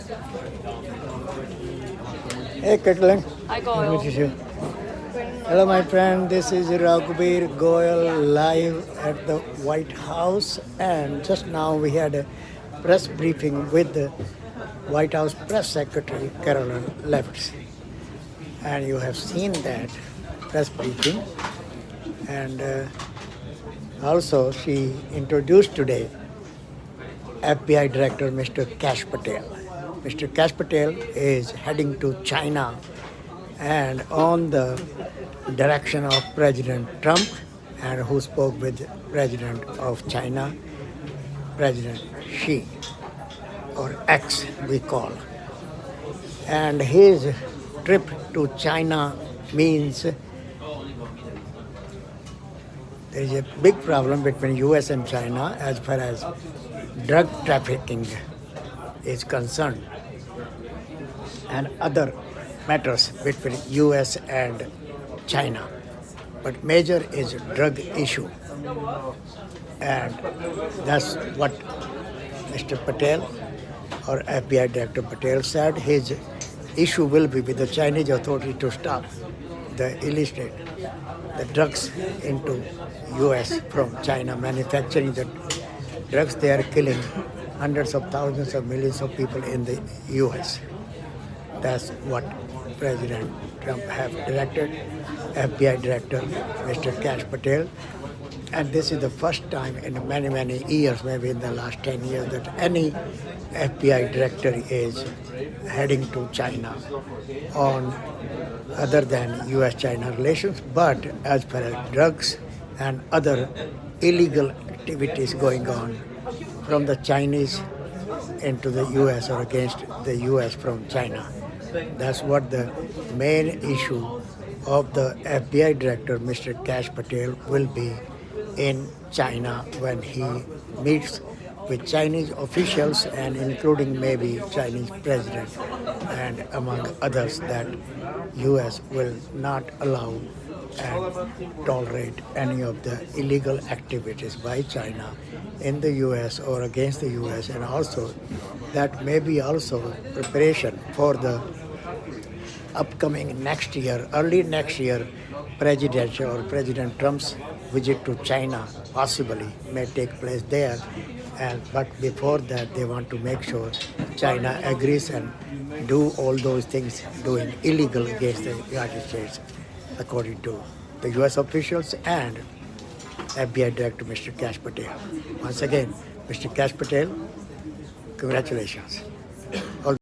Hey, Caitlin. Hi, Good to Goyle. see you. Hello, my friend. This is Raghubir Goyal live at the White House. And just now we had a press briefing with the White House Press Secretary, Carolyn Levitt. And you have seen that press briefing. And also, she introduced today FBI Director Mr. Kash Patel. Mr. Kash Patel is heading to China and on the direction of President Trump, and who spoke with President of China, President Xi, or X we call. And his trip to China means there is a big problem between US and China as far as drug trafficking is concerned and other matters between US and China. But major is drug issue. And that's what Mr. Patel or FBI Director Patel said. His issue will be with the Chinese authority to stop the illicit, the drugs into US from China, manufacturing the drugs. They are killing hundreds of thousands of millions of people in the US. That's what President Trump have directed FBI Director Mr. Kash Patel. And this is the first time in many, many years, maybe in the last 10 years, that any FBI director is heading to China on other than US-China relations, but as far as drugs and other illegal activities going on from the Chinese into the US or against the US from China. That's what the main issue of the FBI director, Mr. Kash Patel, will be in China when he meets with Chinese officials and including maybe Chinese president and among others, that US will not allow and tolerate any of the illegal activities by China in the US or against the US, and also that may be also preparation for the upcoming next year, early next year, presidential or President Trump's visit to China possibly may take place there. But before that, they want to make sure China agrees and do all those things doing illegal against the United States, according to the U.S. officials and FBI Director Mr. Kash Patel. Once again, Mr. Kash Patel, congratulations.